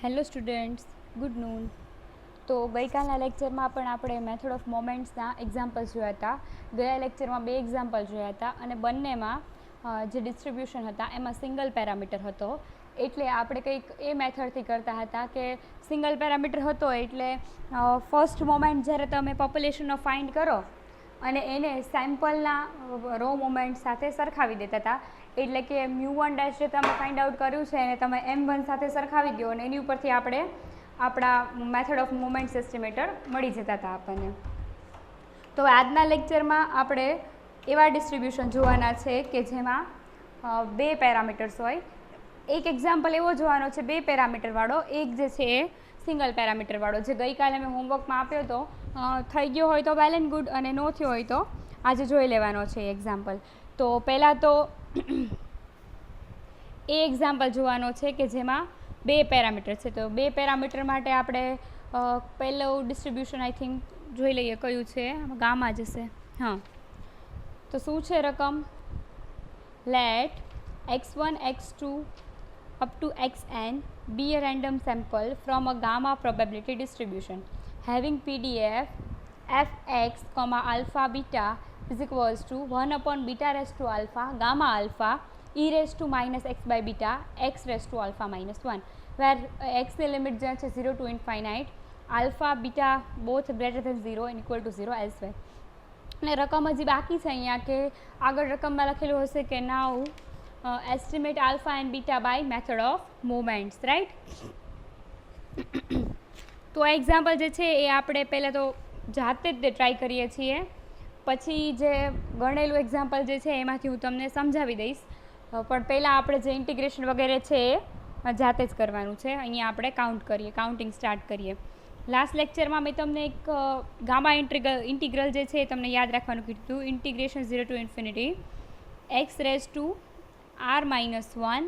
Hello students, good noon. તો ગઈકાલના લેક્ચરમાં પણ આપણે મેથડ ઓફ મોમેન્ટ્સના એક્ઝામ્પલ્સ જોયા હતા. ગયા લેક્ચરમાં 2 એક્ઝામ્પલ જોયા હતા અને બંનેમાં જે ડિસ્ટ્રીબ્યુશન હતા એમાં સિંગલ પેરામીટર હતો. એટલે આપણે કંઈક એ મેથડથી કરતા હતા કે સિંગલ પેરામીટર હતો એટલે ફર્સ્ટ મોમેન્ટ જ્યારે તમે પોપ્યુલેશનનો ફાઇન્ડ કરો અને એને સેમ્પલના રો મોમેન્ટ સાથે સરખાવી દેતા હતા. એટલે કે μ1' જે તમે ફાઇન્ડ આઉટ કર્યું છે એને તમે m1 સાથે સરખાવી દો અને એની ઉપરથી આપણે આપણા મેથડ ઓફ મોમેન્ટ્સ એસ્ટિમેટર મળી જતા હતા આપણને. તો આજના લેક્ચરમાં આપણે એવા ડિસ્ટ્રીબ્યુશન જોવાના છે કે જેમાં 2 પેરામીટર્સ હોય. એક એક્ઝામ્પલ એવો જોવાનો છે 2 પેરામીટરવાળો, એક જે છે એ સિંગલ પેરામીટરવાળો, જે ગઈકાલે મેં હોમવર્કમાં આપ્યો હતો. થઈ ગયો હોય તો વેલ એન્ડ ગુડ, અને ન થયો હોય તો આજે જોઈ લેવાનો છે એક્ઝામ્પલ. તો પહેલાં તો એ એક્ઝામ્પલ જોવાનો છે કે જેમાં 2 પેરામીટર છે. તો 2 પેરામીટર માટે આપણે પહેલું ડિસ્ટ્રીબ્યુશન આઈ થિંક જોઈ લઈએ કયું છે, ગામા જશે. હા, તો શું છે રકમ? Let x1 x2 up to xn be a random sample from a gamma probability distribution having PDF fx, alpha beta is equals to 1 upon beta raised to alpha gamma alpha e raised to minus x by beta x raised to alpha minus 1, where x ની limit જે છે 0 to infinite, alpha beta both greater than 0 and equal to 0 elsewhere. અને રકમ હજી બાકી છે અહીંયા કે આગળ રકમમાં લખેલું હશે કે નાઉ estimate alpha and beta by method of moments, right? તો આ એક્ઝામ્પલ જે છે એ આપણે પહેલાં તો જાતે જ ટ્રાય કરીએ છીએ, પછી જે ગણેલું એક્ઝામ્પલ જે છે એમાંથી હું તમને સમજાવી દઈશ. પણ પહેલાં આપણે જે ઇન્ટિગ્રેશન વગેરે છે એ જાતે જ કરવાનું છે. અહીંયા આપણે કાઉન્ટિંગ સ્ટાર્ટ કરીએ. લાસ્ટ લેક્ચરમાં મેં તમને એક ગામા ઇન્ટિગ્રલ જે છે એ તમને યાદ રાખવાનું કીધું. Integration 0 to infinity x raised to r minus 1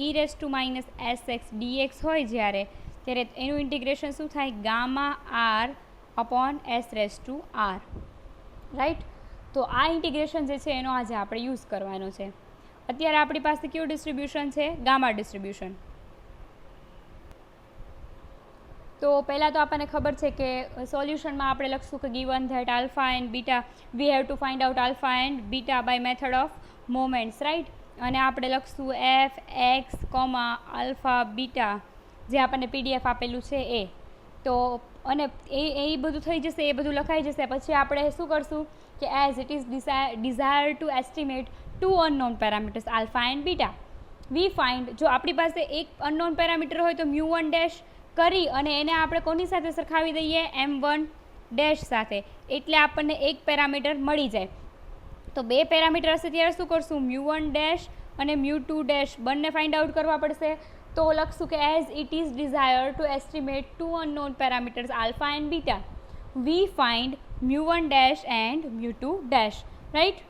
e raised to minus sx dx હોય જ્યારે એનું ઇન્ટિગ્રેશન શું થાય? Gamma r upon s raised to r, right? તો આ ઇન્ટિગ્રેશન જે છે એનો આજે આપણે યુઝ કરવાનો છે. અત્યારે આપણી પાસે કયું ડિસ્ટ્રીબ્યુશન છે? Gamma distribution. તો પહેલાં તો આપણને ખબર છે કે સોલ્યુશનમાં આપણે લખશું કે given that alpha and beta we have to find out alpha and beta by method of moments, right? અને આપણે લખશું એફ એક્સ આલ્ફા બીટા, જે આપણને PDF આપેલું છે એ. તો અને એ બધું થઈ જશે, એ બધું લખાઈ જશે. પછી આપણે શું કરશું કે as it is desire to estimate 2 unknown parameters alpha and beta we find. જો આપણી પાસે એક અનનોન પેરામીટર હોય તો μ1' કરી અને એને આપણે કોની સાથે સરખાવી દઈએ? m1' સાથે. એટલે આપણને એક પેરામીટર મળી જાય. તો 2 પેરામીટર હશે ત્યારે શું કરશું? μ1' અને μ2' બંને ફાઇન્ડ આઉટ કરવા પડશે. તો લખશું કે as it is desire to estimate 2 unknown parameters alpha and beta we find μ1' and μ2', right?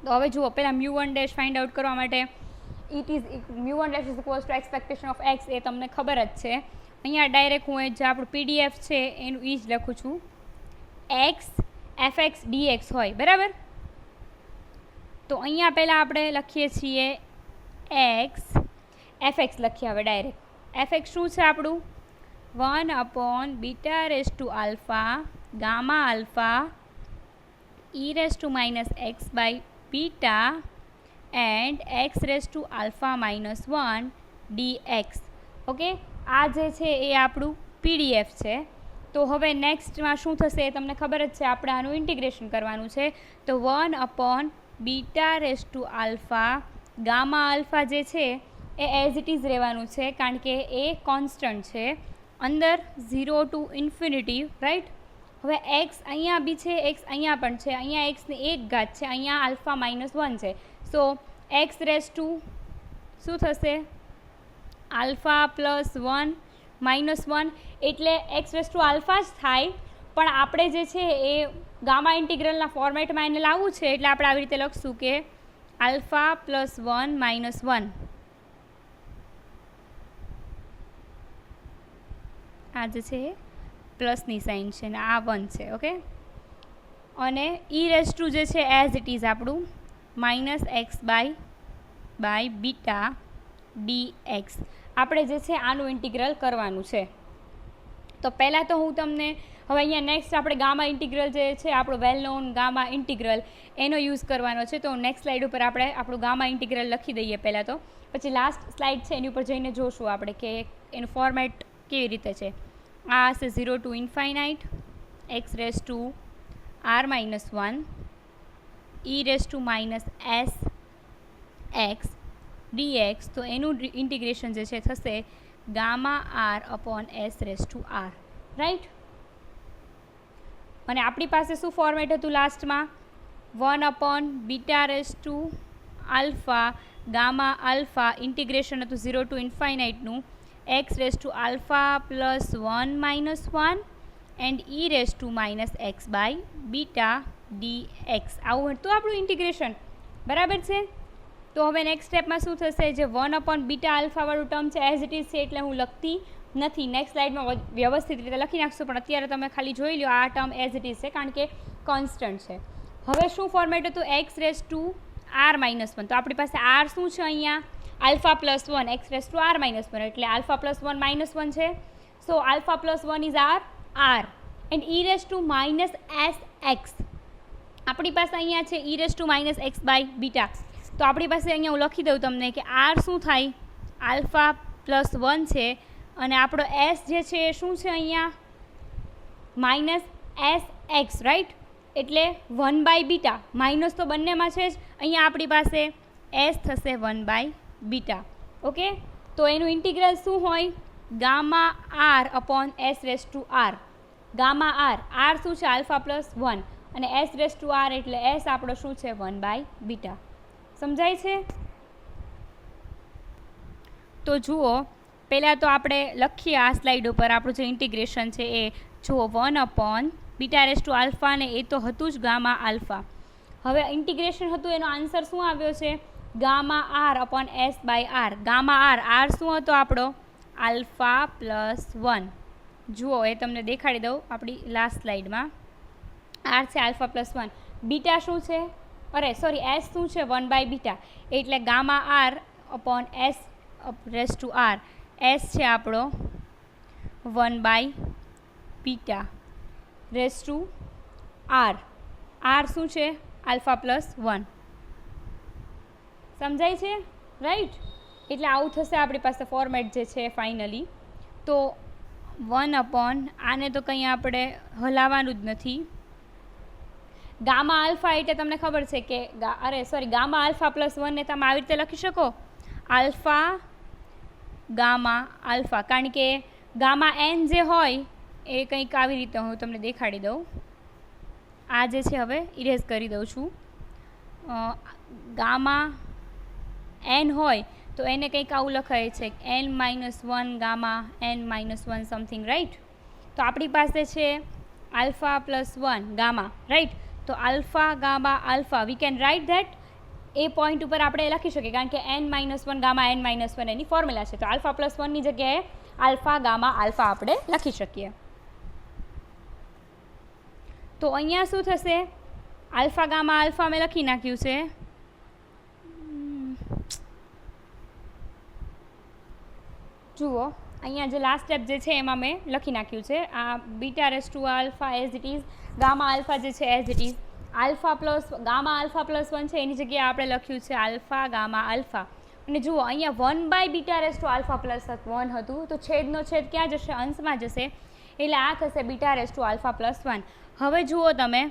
તો હવે જુઓ, પહેલાં μ1' ફાઇન્ડ આઉટ કરવા માટે it is μ1' is equals to expectation of x, એ તમને ખબર જ છે. અહીંયા ડાયરેક્ટ હું જે આપણું PDF છે એનું એ જ લખું છું. એક્સ fx dx હોય, બરાબર? તો અહીંયા પહેલાં આપણે લખીએ છીએ એક્સ fx લખીએ. હવે ડાયરેક્ટ fx શું છે આપણું? 1 upon beta raised to alpha gamma alpha e raised to minus x by beta and x raised to alpha minus 1 dx. Okay, આ જે છે એ આપણું PDF છે. તો હવે નેક્સ્ટમાં શું થશે એ તમને ખબર જ છે, આપણે આનું ઇન્ટિગ્રેશન કરવાનું છે. તો 1 upon beta raised to alpha gamma alpha જે છે એ એઝ ઇટ ઇઝ રહેવાનું છે, કારણ કે એ કોન્સ્ટન્ટ છે. અંદર 0 to infinity, રાઈટ? હવે એક્સ અહીંયા બી છે, એક્સ અહીંયા પણ છે. અહીંયા એક્સની એક ઘાત છે, અહીંયા આલ્ફા -1 છે. સો એક્સ રેસ ટુ શું થશે? આલ્ફા +1 -1, એટલે એક્સ રેસ ટુ આલ્ફા જ થાય. પણ આપણે જે છે એ ગામા ઇન્ટિગ્રલના ફોર્મેટમાં એને લાવવું છે, એટલે આપણે આવી રીતે લખશું કે આલ્ફા +1 -1. આ જે છે પ્લસની સાઇન છે ને આ 1 છે, ઓકે? અને e રેસ ટુ જે છે એઝ ઇટ ઇઝ આપણું -x/, બાય બીટા dx આપણે જે છે આનું ઇન્ટિગ્રલ કરવાનું છે. તો પહેલાં તો હું તમને હવે અહીંયા નેક્સ્ટ આપણે ગામા ઇન્ટિગ્રલ જે છે આપણો વેલ નોન ગામા ઇન્ટિગ્રલ એનો યુઝ કરવાનો છે. તો નેક્સ્ટ સ્લાઇડ ઉપર આપણે આપણું ગામા ઇન્ટિગ્રલ લખી દઈએ પહેલાં તો, પછી લાસ્ટ સ્લાઇડ છે એની ઉપર જઈને જોશું આપણે કે એનું ફોર્મેટ કેવી રીતે છે. આ હશે 0 to infinite x raise to r minus 1 e raise to minus s x dx. તો એનું ઇન્ટિગ્રેશન જે છે થશે gamma r upon s raise to r, right. અને આપણી પાસે શું ફોર્મેટ હતું લાસ્ટમાં? 1 upon beta raise to alpha gamma alpha integration હતું 0 ટુ ઇન્ફાઇનાઇટનું x raise to alpha plus 1 minus 1 and e raise to minus x by beta dx. આવું હતું આપણું ઇન્ટિગ્રેશન, બરાબર છે. તો હવે નેક્સ્ટ સ્ટેપમાં શું થશે? જે 1 અપોન બીટા આલ્ફાવાળું ટર્મ છે એઝ ઇટ ઇઝ છે એટલે હું લખતી નથી. નેક્સ્ટ સ્લાઇડમાં વ્યવસ્થિત રીતે લખી નાખશું, પણ અત્યારે તમે ખાલી જોઈ લો આ ટર્મ એઝ ઇટ ઇઝ છે કારણ કે કોન્સ્ટન્ટ છે. હવે શું ફોર્મેટ હતું? X raise to R minus 1. તો આપણી પાસે આર શું છે અહીંયા? Alpha plus 1 x raise to R minus 1 એટલે આલ્ફા પ્લસ 1 માઇનસ 1 છે. So alpha plus 1 is R and e raise to minus S x આપણી પાસે અહીંયા છે e raise to minus x by beta. તો આપણી પાસે અહીંયા હું લખી દઉં તમને કે આર શું થાય? આલ્ફા પ્લસ 1 છે અને આપણો એસ જે છે એ શું છે અહીંયા? Minus S x, right. એટલે 1 બાય બીટા, માઇનસ તો બંનેમાં છે જ. અહીંયા આપણી પાસે એસ થશે 1 બાય બીટા. ઓકે, તો એનું ઇન્ટિગ્રલ શું હોય? Gamma R upon S raise to R. Gamma R શું છે? આલ્ફા પ્લસ 1 અને એસ રેઝ ટુ આર એટલે એસ આપણો શું છે? 1 બાય બીટા. સમજાય છે? તો જુઓ, પહેલાં તો આપણે લખીએ આ સ્લાઇડ ઉપર આપણું જે ઇન્ટિગ્રેશન છે એ જુઓ 1 upon beta raise to alpha ને એ તો હતું જ ગામા આલ્ફા. હવે ઇન્ટિગ્રેશન હતું એનો આન્સર શું આવ્યો છે? Gamma R upon S by R. Gamma R શું હતો આપણો? Alpha plus 1. જુઓ એ તમને દેખાડી દઉં આપણી લાસ્ટ સ્લાઇડમાં. આર છે આલ્ફા પ્લસ 1. બીટા શું છે? એસ શું છે? 1 બાય બીટા. એટલે gamma R upon S raise to R. S છે આપણો 1 by beta raise to R. R શું છે? Alpha plus 1. સમજાય છે? રાઈટ. એટલે આવું થશે આપણી પાસે ફોર્મેટ જે છે ફાઇનલી. તો 1 અપોન આને તો કંઈ આપણે હલાવવાનું જ નથી. ગામા આલ્ફા એટલે તમને ખબર છે કે ગામા આલ્ફા પ્લસ 1 ને તમે આવી રીતે લખી શકો આલ્ફા ગામા આલ્ફા, કારણ કે ગામા એન જે હોય એ કંઈક આવી રીતે હું તમને દેખાડી દઉં. આ જે છે હવે ઇરેઝ કરી દઉં છું. ગામા એન હોય તો એને કંઈક આવું લખાય છે n-1 gamma n-1 something, right. તો આપણી પાસે છે આલ્ફા પ્લસ 1 ગામા, રાઈટ. તો alpha gamma alpha we can write that. A point ઉપર આપણે લખી શકીએ કારણ કે n-1 ગામા n-1 એની ફોર્મ્યુલા છે. તો આલ્ફા પ્લસ 1ની જગ્યાએ આલ્ફા ગામા આલ્ફા આપણે લખી શકીએ. તો અહીંયા શું થશે? આલ્ફા ગામા આલ્ફા મેં લખી નાખ્યું છે. જુઓ અહીંયા જે લાસ્ટ સ્ટેપ જે છે એમાં મેં લખી નાખ્યું છે. આ beta raise to alpha as it is, gamma alpha જે છે as it is. Alpha plus gamma alpha plus 1 છે એની જગ્યાએ આપણે લખ્યું છે આલ્ફા ગામા આલ્ફા. અને જુઓ અહીંયા 1 by beta raise to alpha plus 1 હતું, તો છેદનો છેદ ક્યાં જશે? અંશમાં જશે. એટલે આ થશે beta raise to alpha plus 1. હવે જુઓ તમે,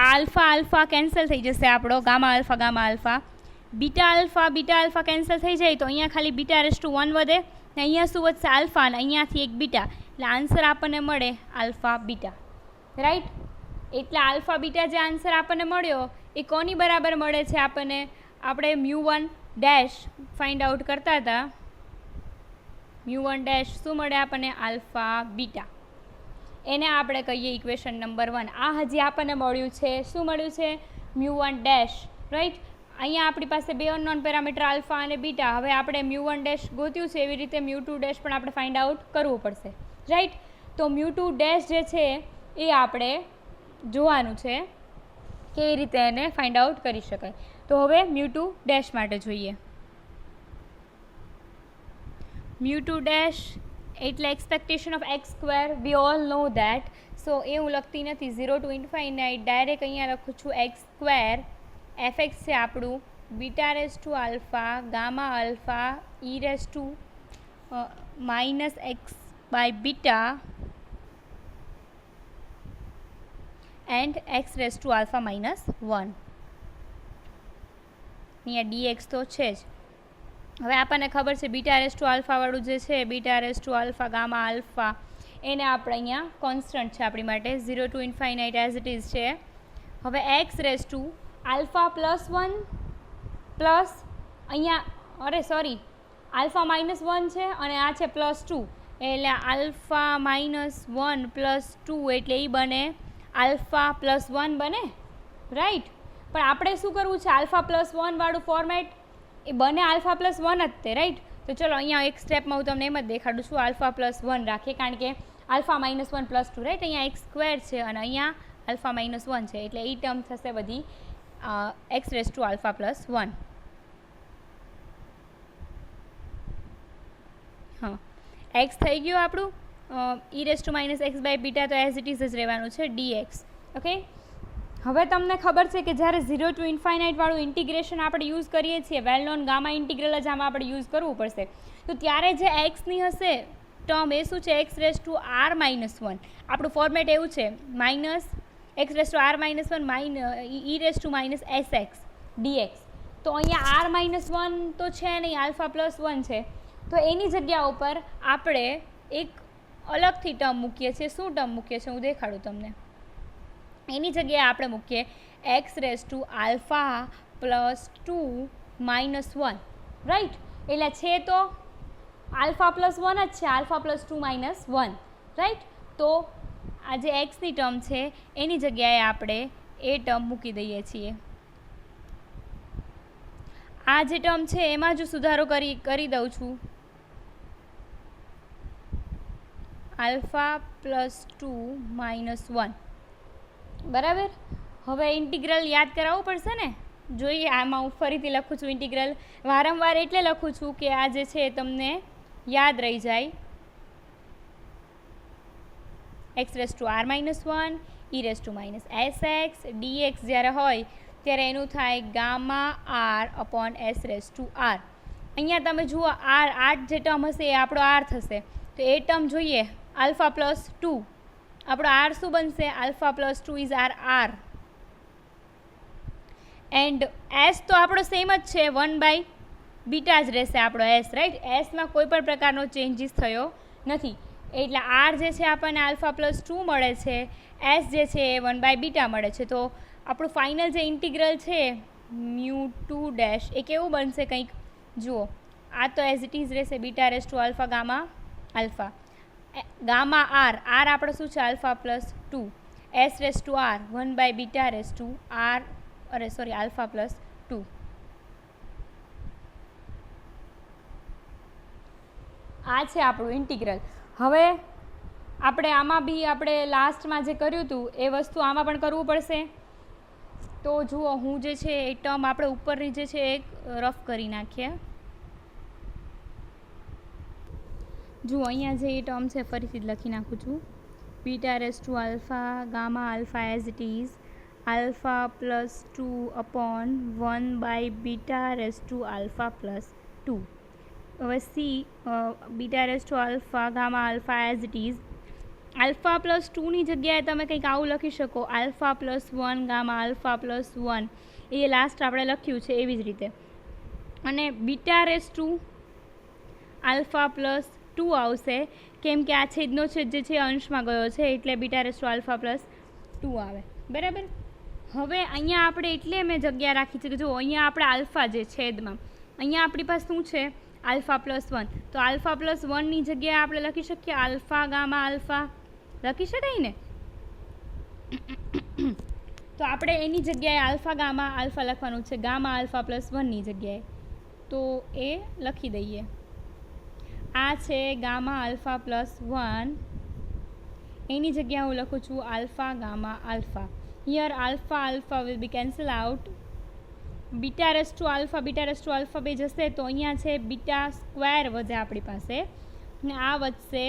આલ્ફા આલ્ફા કેન્સલ થઈ જશે આપણો gamma alpha. Beta alpha cancel થઈ જાય તો અહીંયા ખાલી બીટા રેઝ ટુ 1 વધે ને અહીંયા શું વધશે? આલ્ફા અને અહીંયાથી એક બીટા. એટલે આન્સર આપણને મળે આલ્ફા બીટા, રાઈટ. એટલે આલ્ફા બીટા જે આન્સર આપણને મળ્યો એ કોની બરાબર મળે છે આપણને? આપણે μ1 ડેશ ફાઇન્ડ આઉટ કરતા હતા. μ1 ડેશ શું મળે આપણને? Alpha beta. એને આપણે કહીએ ઇક્વેશન નંબર 1. આ હજી આપણને મળ્યું છે, શું મળ્યું છે? μ1 ડેશ, રાઈટ. અહીંયા આપણી પાસે બે અનનોન પેરામીટર આલ્ફા અને બીટા. હવે આપણે μ1 ડેશ ગોત્યું છે એવી રીતે μ2 ડેશ પણ આપણે ફાઇન્ડ આઉટ કરવું પડશે, રાઈટ. તો μ2 ડેશ જે છે એ આપણે જોવાનું છે કેવી રીતે એને ફાઇન્ડ આઉટ કરી શકાય. તો હવે મ્યુ ટુ ડેશ માટે જોઈએ. મ્યુ ટુ ડેશ એટલે expectation of x square. We all know that. So એ હું લખતી નથી. 0 ટુ ઇન્ફાઇનાઇટ ડાયરેક્ટ અહીંયા લખું છું એક્સ સ્ક્વેર. એફ એક્સ છે આપણું beta raise to alpha gamma alpha E raise to minus x by beta and X raise to alpha minus 1. અહીંયા ડીએક્સ તો છે જ. હવે આપણને ખબર છે બીટા રેસ ટુ આલ્ફાવાળું જે છે beta raise to alpha gamma alpha એને આપણે અહીંયા કોન્સ્ટન્ટ છે આપણી માટે 0 to infinite as it is છે. હવે X raise to alpha plus 1 plus અહીંયા આલ્ફા માઇનસ 1 છે અને આ છે પ્લસ 2 એટલે આલ્ફા માઇનસ 1 પ્લસ 2 એટલે એ બને આલ્ફા પ્લસ 1 બને, રાઈટ. પણ આપણે શું કરવું છે આલ્ફા પ્લસ 1 વાળું ફોર્મેટ એ બને આલ્ફા પ્લસ 1 જ તે, રાઈટ. તો ચલો અહીંયા એક સ્ટેપમાં હું તમને એમ જ દેખાડું છું. આલ્ફા પ્લસ 1 રાખીએ કારણ કે આલ્ફા માઇનસ 1 પ્લસ 2, રાઈટ. અહીંયા એક્સ સ્ક્વેર છે અને અહીંયા આલ્ફા માઇનસ 1 છે એટલે એ ટર્મ થશે બધી X raise to alpha plus 1. હા, એક્સ થઈ ગયું આપણું. E raise to minus x by beta તો એઝ ઇટ ઇઝ જ રહેવાનું છે ડીએક્સ. ઓકે. હવે તમને ખબર છે કે જ્યારે 0 ટુ ઇન્ફાઇનાઇટ વાળું ઇન્ટિગ્રેશન આપણે યુઝ કરીએ છીએ વેલ નોન ગામા ઇન્ટિગ્રલ જ આમાં આપણે યુઝ કરવું પડશે. તો ત્યારે જે એક્સની હશે ટર્મ એ શું છે X raise to R minus 1. આપણું ફોર્મેટ એવું છે minus X raise to R minus 1 E raise to minus S X D X. તો અહીંયા આર માઇનસ 1 તો છે નહીં, આલ્ફા પ્લસ 1 છે. તો એની જગ્યા ઉપર આપણે એક અલગથી ટર્મ મૂકીએ છીએ. શું ટર્મ મૂકીએ છીએ હું દેખાડું તમને. એની જગ્યાએ આપણે મૂકીએ x raise to alpha plus 2 minus 1, right. એટલે છે તો આલ્ફા પ્લસ 1 જ છે, આલ્ફા પ્લસ 2 માઇનસ 1, રાઈટ. તો આ જે એક્સની ટર્મ છે એની જગ્યાએ આપણે એ ટર્મ મૂકી દઈએ છીએ. આ જે ટર્મ છે એમાં જો સુધારો કરી દઉં છું આલ્ફા પ્લસ 2 માઇનસ 1, બરાબર. હવે ઇન્ટિગ્રલ યાદ કરાવવું પડશે ને. જોઈએ આમાં હું ફરીથી લખું છું ઇન્ટિગ્રલ. વારંવાર એટલે લખું છું કે આ જે છે તમને યાદ રહી જાય. X raise to R minus 1 E raise to minus S X D X જ્યારે હોય ત્યારે એનું થાય gamma R upon S raise to R. અહીંયા તમે જુઓ આર જે ટર્મ હશે એ આપણો આર થશે. તો એ ટર્મ જોઈએ આલ્ફા પ્લસ 2 આપણો આર શું બનશે alpha plus 2 is R. And S તો આપણો સેમ જ છે 1 બાય બીટા જ રહેશે આપણો એસ, રાઈટ. એસમાં કોઈ પણ પ્રકારનો ચેન્જીસ થયો નથી. એટલે આર જે છે આપણને આલ્ફા પ્લસ 2 મળે છે, એસ જે છે એ 1 બાય બીટા મળે છે. તો આપણું ફાઇનલ જે ઇન્ટિગ્રલ છે મ્યુ ટુ ડેશ એ કેવું બનશે કંઈક જુઓ. આ તો એઝ ઇટ ઇઝ રહેશે beta raise to alpha gamma alpha gamma R આપણે શું છે alpha plus 2 S raise to R 1 by beta raise to alpha plus 2. આ છે આપણું ઇન્ટિગ્રલ. હવે આપણે આમાં બી આપણે લાસ્ટમાં જે કર્યું હતું એ વસ્તુ આમાં પણ કરવું પડશે. તો જુઓ હું જે છે એ ટર્મ આપણે ઉપરની જે છે એક રફ કરી નાખીએ. જુઓ અહીંયા જે એ ટર્મ છે ફરીથી જ લખી નાખું છું. Beta raise to alpha gamma alpha as it is alpha plus 2 upon 1 by beta raise to alpha plus 2. હવે see beta raise to alpha gamma alpha as it is alpha plus 2ની જગ્યાએ તમે કંઈક આવું લખી શકો alpha plus 1 gamma alpha plus 1 એ last આપણે લખ્યું છે એવી જ રીતે. અને beta raise to alpha plus 2 આવશે કેમ કે આ છેદનો છેદ જે છે અંશમાં ગયો છે એટલે beta raise to alpha plus 2 આવે, બરાબર. હવે અહીંયા આપણે એટલે મેં જગ્યા રાખી છે કે જો અહીંયા આપણે આલ્ફા જે છેદમાં અહીંયા આપણી પાસે શું છે આલ્ફા પ્લસ 1. તો આલ્ફા પ્લસ 1ની જગ્યાએ આપણે લખી શકીએ આલ્ફા ગામા આલ્ફા લખી શકાય ને. તો આપણે એની જગ્યાએ આલ્ફા ગામા આલ્ફા લખવાનું છે ગામા આલ્ફા પ્લસ 1ની જગ્યાએ. તો એ લખી દઈએ. આ છે ગામા આલ્ફા પ્લસ 1 એની જગ્યાએ હું લખું છું alpha gamma alpha. Here alpha will be cancel out beta raise to alpha બે જશે તો અહીંયા છે બીટા સ્ક્વેર વધે આપણી પાસે, અને આ વધશે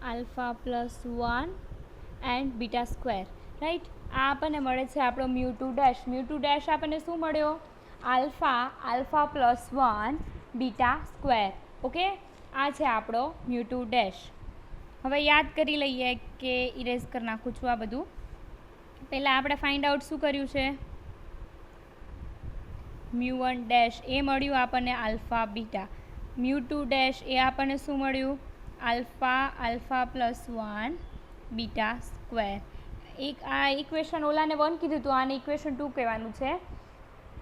alpha plus 1 and beta square, right. આ આપણને મળે છે આપણો μ2 ડેશ આપણને શું મળ્યો? Alpha plus 1 beta square. Okay, આ છે આપણો μ2 ડેશ. હવે યાદ કરી લઈએ કે ઇરેઝ કરી નાખું છું આ બધું. પહેલાં આપણે ફાઇન્ડ આઉટ શું કર્યું છે? μ1 ડેશ એ મળ્યું આપણને આલ્ફા બીટા. μ2 ડેશ એ આપણને શું મળ્યું? Alpha plus 1 beta square. આ ઇક્વેશન ઓલાને 1 કીધું હતું, આને ઇક્વેશન 2 કહેવાનું છે.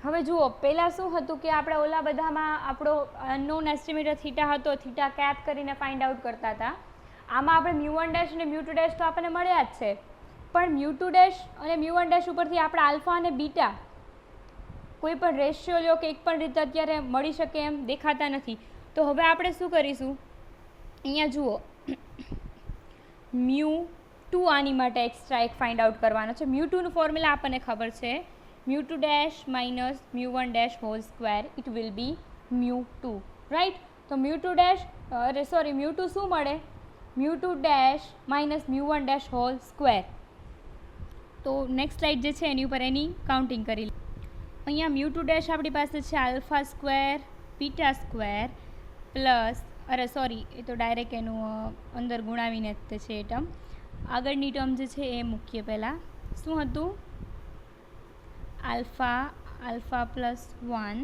હવે જુઓ, પહેલાં શું હતું કે આપણે ઓલા બધામાં આપણો અનનોન એસ્ટિમેટર થીટા હતો, થીટા કેપ કરીને ફાઇન્ડ આઉટ કરતા હતા. આમાં આપણે μ1 ડેશ અને μ2 ડેશ તો આપણને મળ્યા જ છે, પણ μ2 ડેશ અને μ1 ડેશ ઉપરથી આપણે આલ્ફા અને બીટા કોઈ પણ રેશિયો લ્યો કે એક પણ રીતે અત્યારે મળી શકે એમ દેખાતા નથી. તો હવે આપણે શું કરીશું? અહીંયા જુઓ, μ2 આની માટે એક્સ્ટ્રા એક ફાઇન્ડ આઉટ કરવાનો છે. μ2નું ફોર્મ્યુલા આપણને ખબર છે, μ2 dash minus μ1 dash whole square, it will be μ2, right. તો μ2 ડેશ μ2 શું મળે? μ2 dash minus μ1 dash whole square. તો નેક્સ્ટ સ્લાઇડ જે છે એની ઉપર એની કાઉન્ટિંગ કરી લે. અહીંયા μ2 ડેશ આપણી પાસે છે alpha square beta square plus, એ તો ડાયરેક્ટ એનું અંદર ગુણાવીને જ છે એ ટર્મ. આગળની ટર્મ જે છે એ મૂકીએ. પહેલાં શું હતું? Alpha plus 1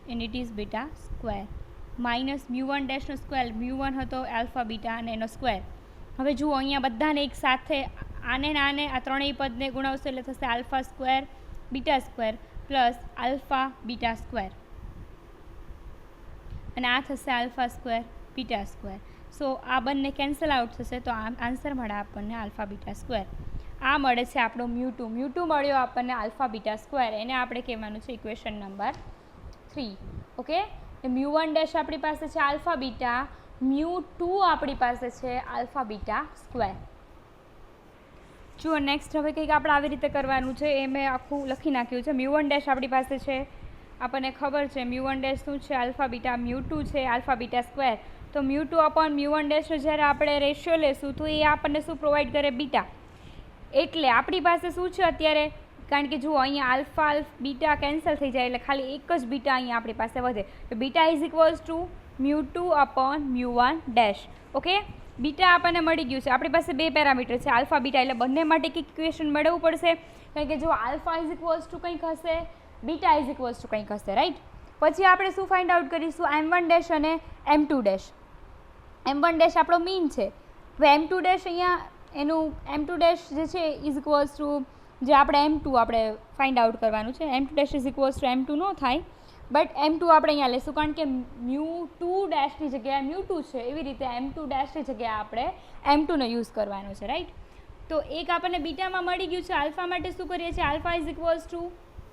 and it is beta square minus μ1 ડેશનો સ્ક્વેર. μ1 હતો આલ્ફા બીટા અને એનો સ્ક્વેર. હવે જુઓ, અહીંયા બધાને એક સાથે આને આ ત્રણેય પદને ગુણાવશો એટલે થશે alpha square beta square plus alpha beta square, અને આ થશે આલ્ફા સ્ક્વેર બીટા સ્ક્વેર. સો આ બંને કેન્સલ આઉટ થશે, તો આન્સર મળે આપણને આલ્ફા બીટા સ્ક્વેર. આ મળે છે આપણો μ2 મળ્યો આપણને આલ્ફા બીટા સ્ક્વેર. એને આપણે કહેવાનું છે ઇક્વેશન નંબર 3. ઓકે, μ1 ડેશ આપણી પાસે છે આલ્ફા બીટા, μ2 આપણી પાસે છે આલ્ફા બીટા સ્ક્વેર. જુઓ, નેક્સ્ટ હવે કંઈક આપણે આવી રીતે કરવાનું છે, એ મેં આખું લખી નાખ્યું છે. μ1 ડેશ આપણી પાસે છે, આપણને ખબર છે μ1 ડેશ શું છે? Alpha beta. μ2 છે આલ્ફા બીટા સ્ક્વેર. તો μ2 અપોન μ1 ડેશનો જ્યારે આપણે રેશિયો લેશું તો એ આપણને શું પ્રોવાઈડ કરે? બીટા. એટલે આપણી પાસે શું છે અત્યારે? કારણ કે જુઓ, અહીંયા આલ્ફા બીટા કેન્સલ થઈ જાય એટલે ખાલી એક જ બીટા અહીંયા આપણી પાસે વધે. તો beta is equals to μ2 upon μ1 dash. Okay, beta આપણને મળી ગયું છે. આપણી પાસે બે પેરામીટર છે આલ્ફા બીટા, એટલે બંને માટે એક ઇક્વેશન મેળવવું પડશે. કારણ કે જો આલ્ફા ઇઝ ઇક્વલ્સ ટુ કંઈક હશે, બીટા ઇઝ ઇક્વલ્સ ટુ કંઈક હશે, રાઈટ. પછી આપણે શું ફાઇન્ડ આઉટ કરીશું? m1 ડેશ અને m2 ડેશ. m1 ડેશ આપણો મીન છે. હવે m2 ડેશ અહીંયા એનું m2 ડેશ જે છે ઇઝ ઇક્વલ્સ ટુ જે આપણે m2 આપણે ફાઇન્ડ આઉટ કરવાનું છે. m2 dash is equals to m2 ન થાય, બટ m2 આપણે અહીંયા લેશું કારણ કે μ2 ડેશની જગ્યાએ μ2 છે, એવી રીતે m2 ડેશની જગ્યાએ આપણે m2નો યુઝ કરવાનો છે, રાઈટ. તો એક આપણને બીટામાં મળી ગયું છે. આલ્ફા માટે શું કરીએ છીએ? આલ્ફા ઇઝ ઇક્વલ્સ ટુ,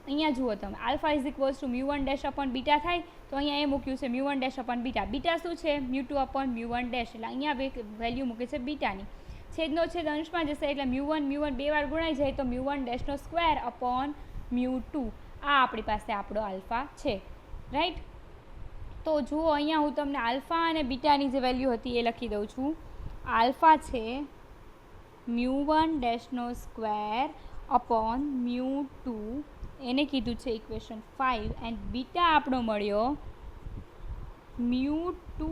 અહીંયા જુઓ તમે, alpha is equals to μ1 dash upon beta થાય. તો અહીંયા એ મૂક્યું છે μ1 ડેશ અપોન બીટા. બીટા શું છે? μ2 અપોન μ1 ડેશ. એટલે અહીંયા વેલ્યુ મૂકે છે બીટાની. છેદનો છેદ અંશમાં જશે એટલે μ1 બે વાર ગુણાઈ જાય તો μ1 ડેશનો સ્ક્વેર અપોન μ2. આ આપણી પાસે આપણો આલ્ફા છે, રાઈટ. તો જુઓ, અહીંયા હું તમને આલ્ફા અને બીટાની જે વેલ્યુ હતી એ લખી દઉં છું. આલ્ફા છે μ1 ડેશનો સ્ક્વેર અપોન μ2, એને કીધું છે ઇક્વેશન 5. એન્ડ બીટા આપણો મળ્યો μ2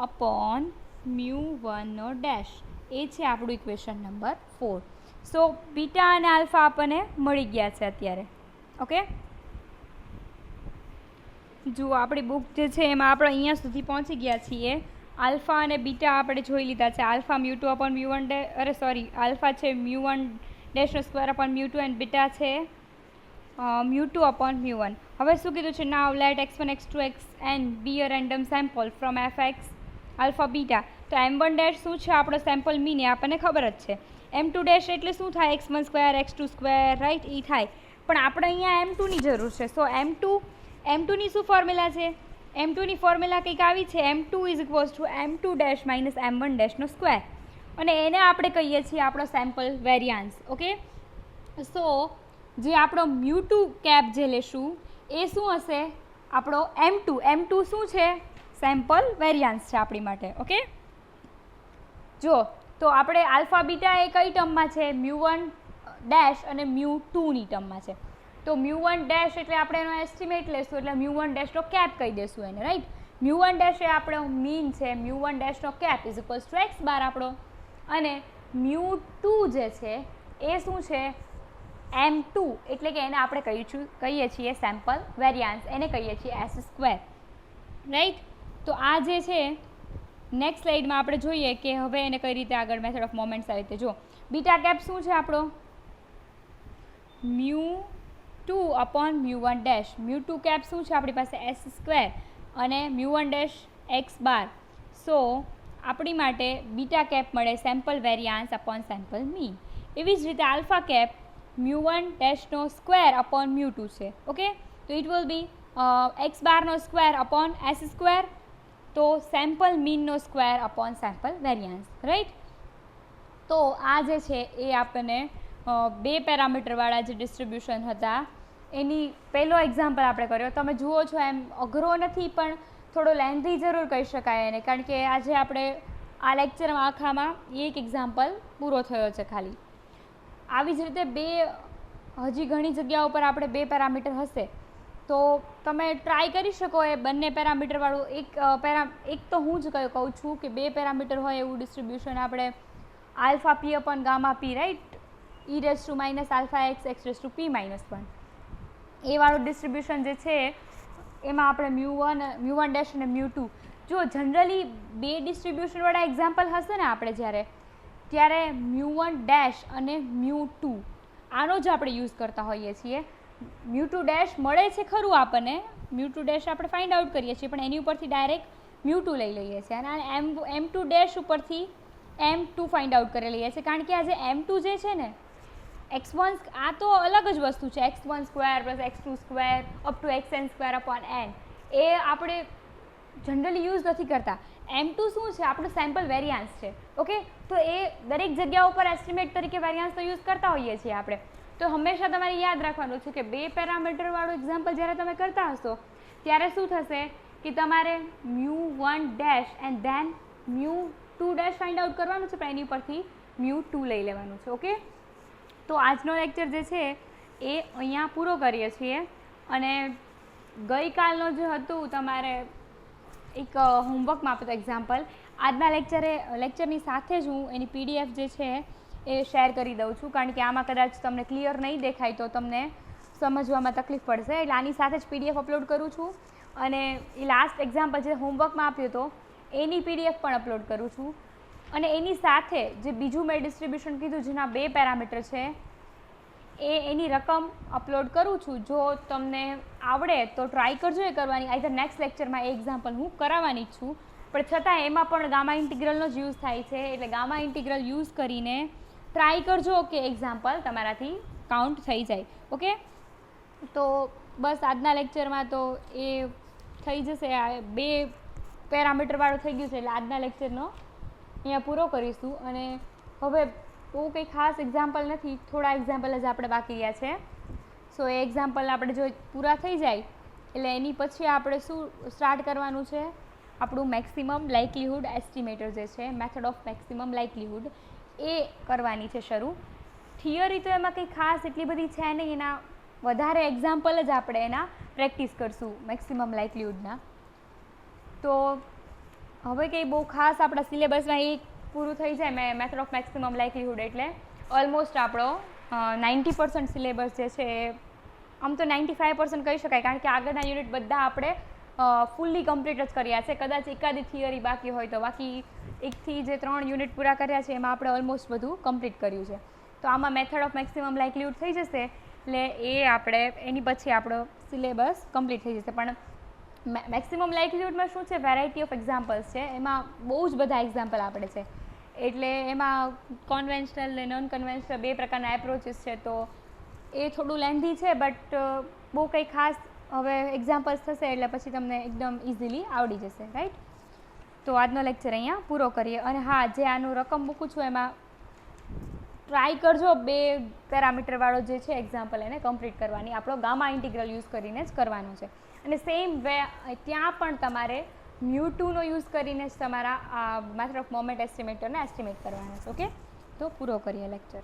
અપોન μ1નો ડેશ. એ છે આપણું ઇક્વેશન નંબર 4. સો બીટા અને આલ્ફા આપણને મળી ગયા છે અત્યારે. ઓકે, જુઓ આપણી બુક જે છે એમાં આપણે અહીંયા સુધી પહોંચી ગયા છીએ. આલ્ફા અને બીટા આપણે જોઈ લીધા છે. આલ્ફા μ2 અપોન μ1 આલ્ફા છે μ1 ડેશનો સ્ક્વેર અપોન μ2 એન્ડ બીટા છે μ2 અપોન μ1. હવે શું કીધું છે? Now let x1 x2 xn be a random sample from fx alpha beta. તો m1 ડેશ શું છે? આપણો સેમ્પલ મીન, એ આપણને ખબર જ છે. m2 ડેશ એટલે શું થાય? x1 square x2 square, right, એ થાય. પણ આપણે અહીંયા m2ની જરૂર છે. સો m2ની શું ફોર્મ્યુલા છે? m2ની ફોર્મ્યુલા કંઈક આવી છે, m2 is equals to m2 dash minus m1 ડેશનો સ્ક્વેર. અને એને આપણે કહીએ છીએ આપણો સેમ્પલ વેરિયાન્સ. ઓકે, સો જે આપણો μ2 કેપ જે લેશું એ શું હશે, આપણો m2. m2 શું છે, સેમ્પલ વેરિયાન્સ છે આપણી માટે. ઓકે, જો તો આપણે આલ્ફા બીટા એ કઈ ટર્મમાં છે, μ1 ડેશ અને μ2ની ટર્મમાં છે. તો μ1 ડેશ એટલે આપણે એનો એસ્ટિમેટ લેશું, એટલે μ1 ડેશનો કેપ કહી દેશું એને, રાઈટ. μ1 ડેશ એ આપણો મીન છે, μ1 ડેશનો cap is equals to x bar આપણો, અને μ2 જે છે એ શું છે, m2, એટલે કે એને આપણે કહીએ છીએ સેમ્પલ વેરિયાન્સ, એને કહીએ છીએ s², રાઈટ. તો આ જે છે નેક્સ્ટ સ્લાઇડમાં આપણે જોઈએ કે હવે એને કઈ રીતે આગળ મેથડ ઓફ મોમેન્ટ્સ આવી રીતે. જો બીટા કેપ શું છે આપણો, μ2 અપોન μ1 ડેશ. μ2 કેપ શું છે આપણી પાસે, s² અને μ1 ડેશ x બાર. સો આપણી માટે બીટા કેપ મળે sample variance upon sample mean. એવી જ રીતે આલ્ફા કેપ μ1 ડેશનો સ્ક્વેર અપોન μ2 છે. ઓકે, તો ઇટ વિલ બી x બારનો સ્ક્વેર અપોન s², તો સેમ્પલ મીનનો square upon sample variance, right. તો આ જે છે એ આપણને બે પેરામીટરવાળા જે ડિસ્ટ્રીબ્યુશન હતા એની પહેલો એક્ઝામ્પલ આપણે કર્યો. તમે જુઓ છો એમ અઘરો નથી, પણ થોડો લેન્ધી જરૂર કહી શકાય એને, કારણ કે આજે આપણે આ લેક્ચરમાં આખામાં એક એક્ઝામ્પલ પૂરો થયો છે ખાલી. આવી જ રીતે હજી ઘણી જગ્યાઓ પર આપણે બે પેરામીટર હશે, તો તમે ટ્રાય કરી શકો એ બંને પેરામીટરવાળું એક તો હું જ કહું છું કે બે પેરામીટર હોય એવું ડિસ્ટ્રીબ્યુશન આપણે alpha P upon gamma P, right, e⁻ alpha x x⁻p−1 એ વાળું ડિસ્ટ્રીબ્યુશન જે છે એમાં આપણે μ1 ડેશ અને μ2. જો જનરલી બે ડિસ્ટ્રીબ્યુશનવાળા એક્ઝામ્પલ હશે ને આપણે ત્યારે μ1 ડેશ અને μ2 આનો જ આપણે યુઝ કરતા હોઈએ છીએ. μ2 ડેશ મળે છે ખરું આપણને, μ2 ડેશ આપણે ફાઇન્ડ આઉટ કરીએ છીએ, પણ એની ઉપરથી ડાયરેક્ટ μ2 લઈ લઈએ છીએ, અને m2 ડેશ ઉપરથી m2 ફાઇન્ડ આઉટ કરી લઈએ છીએ, કારણ કે આ જે m2 જે છે ને x1 આ તો અલગ જ વસ્તુ છે, x1² + x2² up to xn² upon n, એ આપણે જનરલી યુઝ નથી કરતા. m2 શું છે, આપણું સેમ્પલ વેરિયાન્સ છે. ઓકે, તો એ દરેક જગ્યા ઉપર એસ્ટિમેટ તરીકે વેરિયાન્સ તો યુઝ કરતા હોઈએ છીએ આપણે. તો હંમેશા તમારે યાદ રાખવાનું છે કે બે પેરામીટરવાળું એક્ઝામ્પલ જ્યારે તમે કરતા હશો ત્યારે શું થશે કે તમારે μ1 dash and then μ2 dash find out કરવાનું છે, પણ એની ઉપરથી μ2 લઈ લેવાનું છે. ઓકે, તો આજનો લેક્ચર જે છે એ અહીંયા પૂરો કરીએ છીએ, અને ગઈકાલનો જે હતું તમારે એક હોમવર્કમાં આપતો એક્ઝામ્પલ, આજના લેક્ચરની સાથે જ હું એની PDF જે છે એ શેર કરી દઉં છું, કારણ કે આમાં કદાચ તમને ક્લિયર નહીં દેખાય તો તમને સમજવામાં તકલીફ પડશે, એટલે આની સાથે જ PDF અપલોડ કરું છું, અને એ લાસ્ટ એક્ઝામ્પલ જે હોમવર્કમાં આપ્યો હતો એની PDF પણ અપલોડ કરું છું, અને એની સાથે જે બીજું મેં ડિસ્ટ્રીબ્યુશન કીધું જેના બે પેરામીટર છે એની રકમ અપલોડ કરું છું. જો તમને આવડે તો ટ્રાય કરજો એ કરવાની. આઈધર નેક્સ્ટ લેક્ચરમાં એ એક્ઝામ્પલ હું કરાવવાની જ છું, પણ છતાં એમાં પણ ગામા ઇન્ટિગ્રલનો જ યુઝ થાય છે, એટલે ગામા ઇન્ટિગ્રલ યુઝ કરીને ટ્રાય કરજો કે એક્ઝામ્પલ તમારાથી કાઉન્ટ થઈ જાય. ઓકે, તો બસ આજના લેક્ચરમાં તો એ થઈ જશે, આ બે પેરામીટરવાળું થઈ ગયું છે, એટલે આજના લેક્ચરનો અહીંયા પૂરો કરીશું. અને હવે બહુ કંઈ ખાસ એક્ઝામ્પલ નથી, થોડા એક્ઝામ્પલ જ આપણે બાકી રહ્યા છે. સો એ એક્ઝામ્પલ આપણે જો પૂરા થઈ જાય એટલે એની પછી આપણે શું સ્ટાર્ટ કરવાનું છે, આપણું મેક્સિમમ લાઇકલીહુડ એસ્ટિમેટર જે છે, મેથડ ઓફ મેક્સિમમ લાઇકલીહુડ, એ કરવાની છે શરૂ. થિયરી તો એમાં કંઈ ખાસ એટલી બધી છે નહીં, એના વધારે એક્ઝામ્પલ જ આપણે એના પ્રેક્ટિસ કરશું મેક્સિમમ લાઇકલીહુડના. તો હવે કંઈ બહુ ખાસ આપણા સિલેબસમાં એ પૂરું થઈ જાય મેથડ ઓફ મેક્સિમમ લાઇકલીહુડ, એટલે ઓલમોસ્ટ આપણો 90% સિલેબસ જે છે એ આમ તો 95% કહી શકાય, કારણ કે આગળના યુનિટ બધા આપણે ફૂલ્લી કમ્પ્લીટ જ કર્યા છે. કદાચ એકાદી થિયરી બાકી હોય તો, બાકી 1 થી જે 3 યુનિટ પૂરા કર્યા છે એમાં આપણે ઓલમોસ્ટ બધું કમ્પ્લીટ કર્યું છે. તો આમાં મેથડ ઓફ મેક્સિમમ લાઇકલીહુડ થઈ જશે, એટલે એ આપણે એની પછી આપણો સિલેબસ કમ્પ્લીટ થઈ જશે. પણ મેક્સિમમ લાઇકલીહુડમાં શું છે, વેરાયટી ઓફ એક્ઝામ્પલ્સ છે, એમાં બહુ જ બધા એક્ઝામ્પલ આપણે છે, એટલે એમાં કોન્વેન્શનલ ને નોન કન્વેન્શનલ બે પ્રકારના એપ્રોચીસ છે, તો એ થોડું લેન્ધી છે, બટ બહુ કંઈ ખાસ હવે એક્ઝામ્પલ્સ થશે એટલે પછી તમને એકદમ ઇઝીલી આવડી જશે, રાઈટ. તો આજનો લેક્ચર અહીંયા પૂરો કરીએ. અને હા, જે આનું રકમ મૂકું છું એમાં ટ્રાય કરજો 2 પેરામીટરવાળો જે છે એક્ઝામ્પલ એને કમ્પ્લીટ કરવાની. આપણો ગામા ઇન્ટિગ્રલ યુઝ કરીને જ કરવાનો છે. અને સેમ વે ત્યાં પણ તમારે μ2નો યુઝ કરીને જ તમારા મેથડ ઓફ મોમેન્ટ એસ્ટિમેટરને એસ્ટિમેટ કરવાના છે. ઓકે, તો પૂરો કરીએ લેક્ચર.